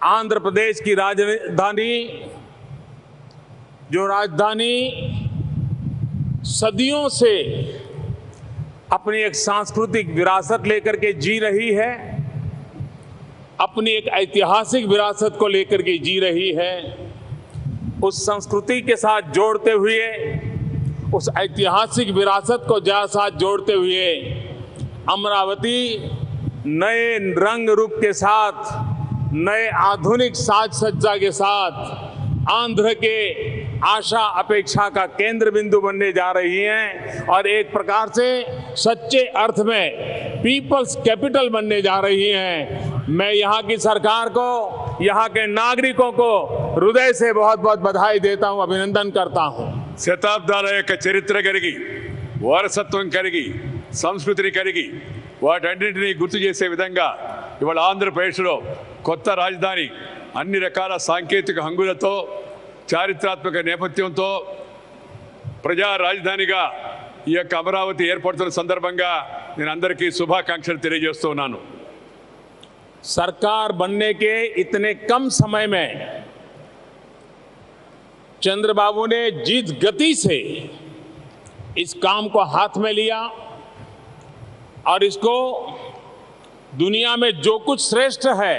आंध्र प्रदेश की राजधानी, जो राजधानी सदियों से अपनी एक सांस्कृतिक विरासत लेकर के जी रही है, अपनी एक ऐतिहासिक विरासत को लेकर के जी रही है, उस संस्कृति के साथ जोड़ते हुए, उस ऐतिहासिक विरासत को साथ जोड़ते हुए अमरावती नए रंग रूप के साथ, नए आधुनिक साज सज्जा के साथ आंध्र के आशा अपेक्षा का केंद्र बिंदु बनने जा रही हैं और एक प्रकार से सच्चे अर्थ में पीपल्स कैपिटल बनने जा रही हैं। मैं यहाँ की सरकार को, यहाँ के नागरिकों को हृदय से बहुत बहुत बधाई देता हूँ, अभिनंदन करता हूँ। శతాబ్దాల యొక్క చరిత్ర కలిగి, వారసత్వం కలిగి, సంస్కృతిని కలిగి వాటన్నింటినీ గుర్తు చేసే విధంగా ఇవాళ ఆంధ్రప్రదేశ్లో కొత్త రాజధాని అన్ని రకాల సాంకేతిక హంగులతో, చారిత్రాత్మక నేపథ్యంతో ప్రజా రాజధానిగా ఈ యొక్క అమరావతి ఏర్పడుతున్న సందర్భంగా నేను అందరికీ శుభాకాంక్షలు తెలియజేస్తున్నాను। सरकार बनने के इतने कम समय में चंद्रबाबू ने जिस गति से इस काम को हाथ में लिया और इसको दुनिया में जो कुछ श्रेष्ठ है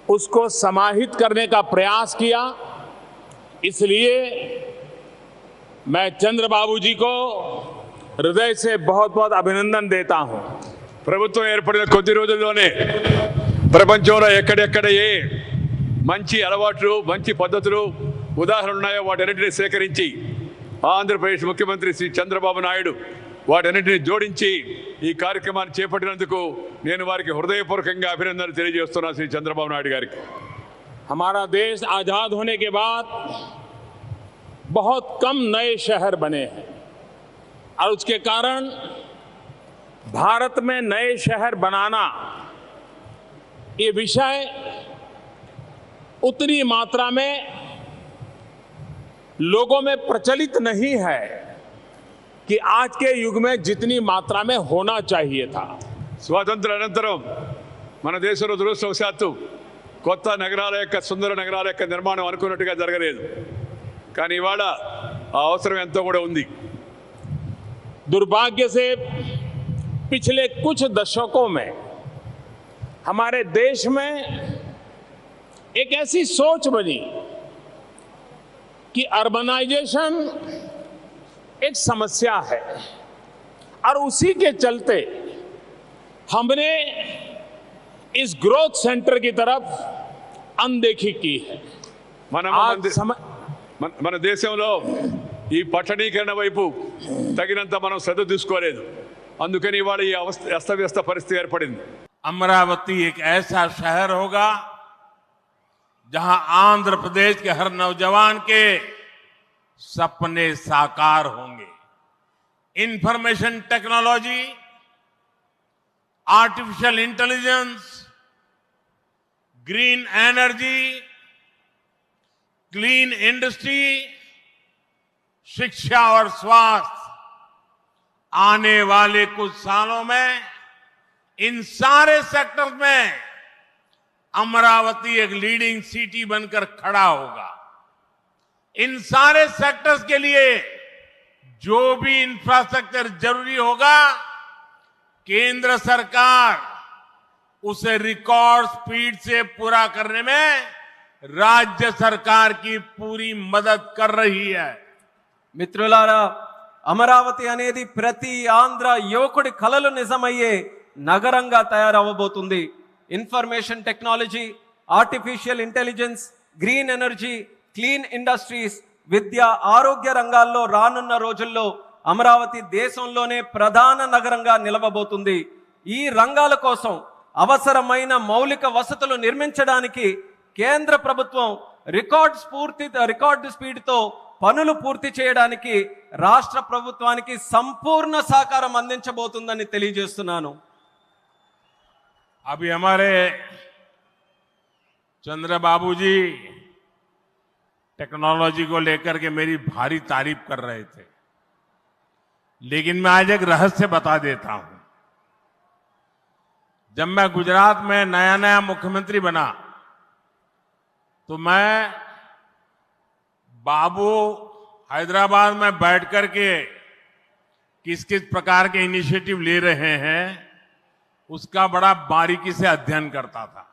उसको समाहित करने का प्रयास किया, इसलिए मैं चंद्रबाबू जी को हृदय से बहुत बहुत अभिनंदन देता हूं। ప్రభుత్వం ఏర్పడిన కొద్ది రోజుల్లోనే ప్రపంచంలో ఎక్కడెక్కడ ఏ మంచి అలవాట్లు, మంచి పద్ధతులు, ఉదాహరణలు ఉన్నాయో వాటన్నిటిని సేకరించి ఆంధ్రప్రదేశ్ ముఖ్యమంత్రి శ్రీ చంద్రబాబు నాయుడు వాటన్నిటిని జోడించి ఈ కార్యక్రమాన్ని చేపట్టినందుకు నేను వారికి హృదయపూర్వకంగా అభినందనలు తెలియజేస్తున్నాను శ్రీ చంద్రబాబు నాయుడు గారికి। हमारा देश आजाद होने के बाद बहुत कम नए शहर बने हैं और उसके कारण भारत में नए शहर बनाना ये विषय उतनी मात्रा में लोगों में प्रचलित नहीं है कि आज के युग में जितनी मात्रा में होना चाहिए था। స్వాతంత్ర అనంతరం మన దేశంలో దురదృష్టవశాత్తు కొత్త నగరాల యొక్క, సుందర నగరాల యొక్క నిర్మాణం అనుకున్నట్టుగా జరగలేదు, కానీ ఇవాళ ఆ అవసరం ఎంతో కూడా ఉంది। दुर्भाग्य से पिछले कुछ दशकों में हमारे देश में एक ऐसी सोच बनी कि अर्बनाइजेशन एक समस्या है और उसी के चलते हमने इस ग्रोथ सेंटर की तरफ अनदेखी की है। మన దేశంలో ఈ పట్టణీకరణ వైపు తగినంత మనం శ్రద్ధ తీసుకోలేదు, అందుకని ఇవాళ ఈ అస్తవ్యస్త పరిస్థితి ఏర్పడింది। अमरावती एक ऐसा शहर होगा जहां आंध्र प्रदेश के हर नौजवान के सपने साकार होंगे। Information technology, artificial intelligence, green energy, clean industry, शिक्षा और स्वास्थ्य, आने वाले कुछ सालों में इन सारे सेक्टर में अमरावती एक लीडिंग सिटी बनकर खड़ा होगा। इन सारे सेक्टर्स के लिए जो भी इंफ्रास्ट्रक्चर जरूरी होगा, केंद्र सरकार उसे रिकॉर्ड स्पीड से पूरा करने में राज्य सरकार की पूरी मदद कर रही है। మిత్రులారా, అమరావతి అనేది ప్రతి ఆంధ్ర యువకుడి కలలు నిజమయ్యే నగరంగా తయారవబోతుంది। Information technology, artificial intelligence, green energy, clean industries, విద్య, ఆరోగ్య రంగాల్లో రానున్న రోజుల్లో అమరావతి దేశంలోనే ప్రధాన నగరంగా నిలవబోతుంది। ఈ రంగాల కోసం అవసరమైన మౌలిక వసతులు నిర్మించడానికి కేంద్ర ప్రభుత్వం రికార్డు స్పీడ్తో పనులు పూర్తి చేయడానికి రాష్ట్ర ప్రభుత్వానికి సంపూర్ణ సహకారం అందించబోతుందని తెలియజేస్తున్నాను। अभी हमारे चंद्रबाबू जी टेक्नोलॉजी को लेकर के मेरी भारी तारीफ कर रहे थे, लेकिन मैं आज एक रहस्य बता देता हूं। जब मैं गुजरात में नया मुख्यमंत्री बना तो मैं बाबू हैदराबाद में बैठ करके किस किस प्रकार के इनिशिएटिव ले रहे हैं उसका बड़ा बारीकी से अध्ययन करता था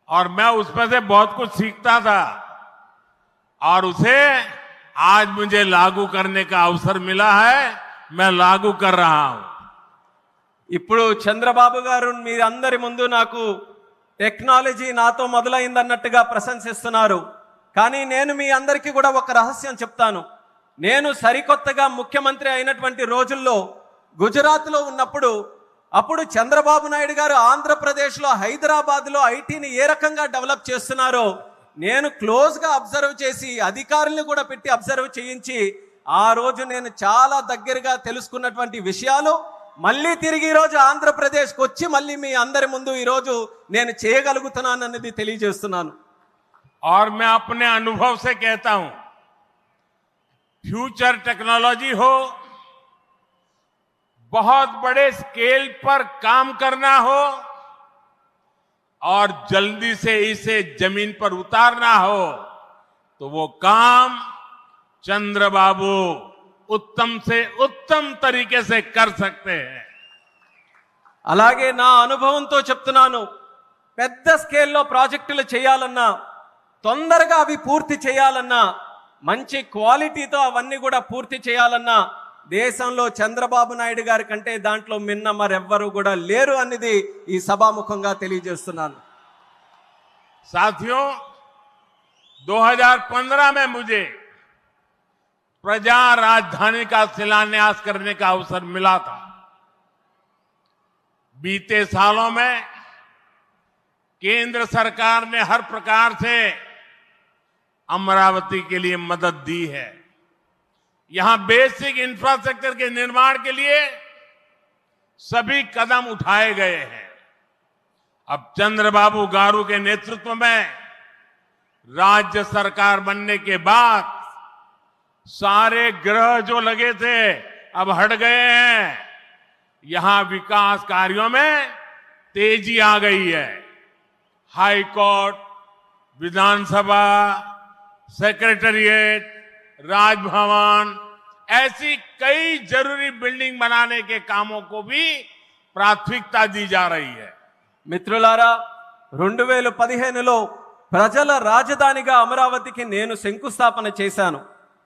और मैं उसमें से बहुत कुछ सीखता था और उसे आज मुझे लागू करने का अवसर मिला है, मैं लागू कर रहा हूं। ఇప్పుడు చంద్రబాబు గారు మీరందరి ముందు నాకు టెక్నాలజీ నాతో మొదలైందన్నట్టుగా ప్రశంసిస్తున్నారు. కానీ నేను మీ అందరికీ కూడా ఒక రహస్యం చెప్తాను. నేను సరికొత్తగా ముఖ్యమంత్రి అయినటువంటి రోజుల్లో గుజరాత్లో ఉన్నప్పుడు అప్పుడు చంద్రబాబు నాయుడు గారు ఆంధ్రప్రదేశ్లో హైదరాబాద్లో ఐటీని ఏ రకంగా డెవలప్ చేస్తున్నారో నేను క్లోజ్గా అబ్జర్వ్ చేసి అధికారులను కూడా పెట్టి అబ్జర్వ్ చేయించి ఆ రోజు నేను చాలా దగ్గరగా తెలుసుకున్నటువంటి విషయాలు మళ్ళీ తిరిగి ఈ రోజు ఆంధ్రప్రదేశ్కి వచ్చి మళ్ళీ మీ అందరి ముందు ఈ రోజు నేను చేయగలుగుతున్నానన్నది తెలియజేస్తున్నాను. और मैं अपने अनुभव से कहता हूं, फ्यूचर टेक्नोलॉजी हो, बहुत बड़े स्केल पर काम करना हो और जल्दी से इसे जमीन पर उतारना हो तो वो काम चंद्रबाबू उत्तम से उत्तम तरीके से कर सकते हैं. అలాగే నా అనుభవంతో చెప్తున్నాను. పెద్ద స్కేల్లో ప్రాజెక్టులు చేయాలన్నా తొందరగా అవి పూర్తి చేయాలన్నా మంచి క్వాలిటీతో అవన్నీ కూడా పూర్తి చేయాలన్నా దేశంలో చంద్రబాబు నాయుడు గారి కంటే దాంట్లో మిన్న మరెవ్వరూ కూడా లేరు అనేది ఈ సభాముఖంగా తెలియజేస్తున్నాను. साथियों, 2015 में मुझे प्रजा राजधानी का शिलान्यास करने का अवसर मिला था. बीते सालों में केंद्र सरकार ने हर प्रकार से अमरावती के लिए मदद दी है. यहां बेसिक इंफ्रास्ट्रक्चर के निर्माण के लिए सभी कदम उठाए गए हैं. अब चंद्रबाबू गारू के नेतृत्व में राज्य सरकार बनने के बाद सारे ग्रह जो लगे थे अब हट गए हैं. यहां विकास कार्यों में तेजी आ गई है. हाई कोर्ट, विधानसभा, सेक्रेटेरिएट, राजभवन, ऐसी कई जरूरी बिल्डिंग बनाने के कामों को भी प्राथमिकता दी जा रही है. మిత్రులారా 2015లో ప్రజల రాజధానిగా అమరావతికి నేను శంకుస్థాపన చేశాను.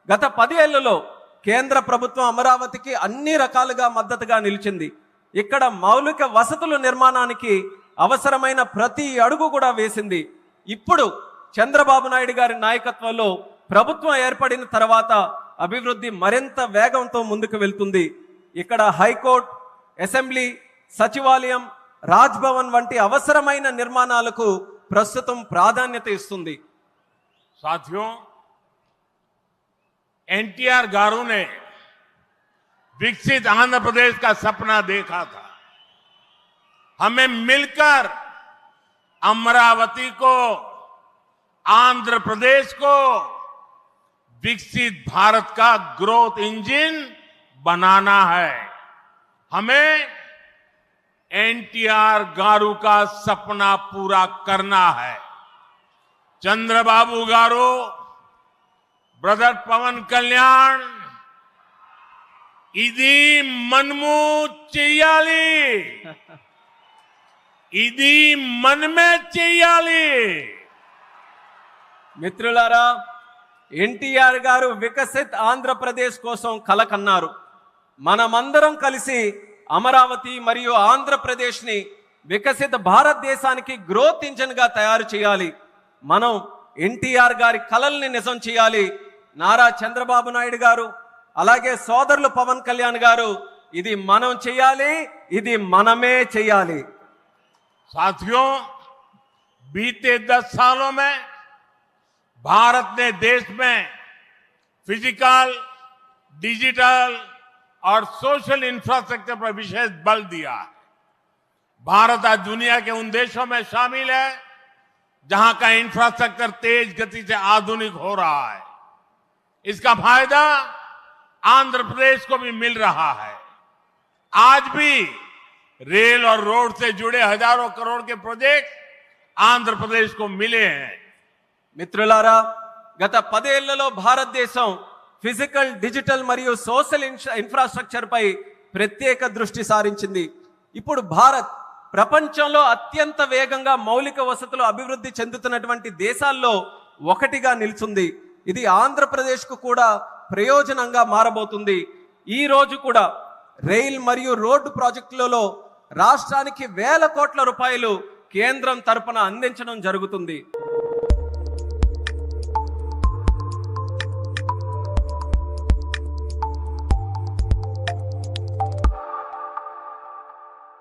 గత 10 ఏళ్లలో కేంద్ర ప్రభుత్వం అమరావతికి అన్ని రకాలుగా మద్దతుగా నిలిచింది. ఇక్కడ మౌలిక వసతుల నిర్మాణానికి అవసరమైన ప్రతి అడుగు కూడా వేసింది. ఇప్పుడు చంద్రబాబు నాయుడు గారి నాయకత్వంలో ప్రభుత్వం ఏర్పడిన తర్వాత అభివృద్ధి మరింత వేగంతో ముందుకు వెళ్తుంది. ఇక్కడ హైకోర్టు, అసెంబ్లీ, సచివాలయం, రాజ్భవన్ వంటి అవసరమైన నిర్మాణాలకు ప్రస్తుతం ప్రాధాన్యత ఇస్తుంది. साथियों, एनटीआर गारू ने विकसित आंध्र प्रदेश का सपना देखा था. हमें मिलकर अमरावती को, आंध्र प्रदेश को विकसित भारत का ग्रोथ इंजन बनाना है. हमें एनटीआर गारू का सपना पूरा करना है. चंद्रबाबू गारू, ब्रदर पवन कल्याण, इदी मनमू చెయ్యాలి, ఇది మనమే చెయ్యాలి. మిత్రులారా, ఎన్టీఆర్ గారు వికసిత్ ఆంధ్రప్రదేశ్ కోసం కల కన్నారు. మనమందరం కలిసి అమరావతి మరియు ఆంధ్రప్రదేశ్ని వికసిత భారతదేశానికి గ్రోత్ ఇంజిన్ గా తయారు చేయాలి. మనం ఎన్టీఆర్ గారి కలల్ని నిజం చేయాలి. నారా చంద్రబాబు నాయుడు గారు అలాగే సోదరులు పవన్ కళ్యాణ్ గారు ఇది మనం చేయాలి, ఇది మనమే చేయాలి. साथियों, बीते 10 सालों में भारत ने देश में फिजिकल, डिजिटल और सोशल इंफ्रास्ट्रक्चर पर विशेष बल दिया है. भारत आज दुनिया के उन देशों में शामिल है जहां का इंफ्रास्ट्रक्चर तेज गति से आधुनिक हो रहा है. इसका फायदा आंध्र प्रदेश को भी मिल रहा है. आज भी रेल और रोड से जुड़े हजारों करोड़ के प्रोजेक्ट आंध्र प्रदेश को मिले हैं. మిత్రులారా, గత 10 ఏళ్లలో భారతదేశం ఫిజికల్, డిజిటల్ మరియు సోషల్ ఇన్ఫ్రాస్ట్రక్చర్ పై ప్రత్యేక దృష్టి సారించింది. ఇప్పుడు భారత్ ప్రపంచంలో అత్యంత వేగంగా మౌలిక వసతులు అభివృద్ధి చెందుతున్నటువంటి దేశాల్లో ఒకటిగా నిలిచింది. ఇది ఆంధ్రప్రదేశ్కు కూడా ప్రయోజనంగా మారబోతుంది. ఈ రోజు కూడా రైల్ మరియు రోడ్డు ప్రాజెక్టులలో రాష్ట్రానికి వేల కోట్ల రూపాయలు కేంద్రం తరపున అందించడం జరుగుతుంది.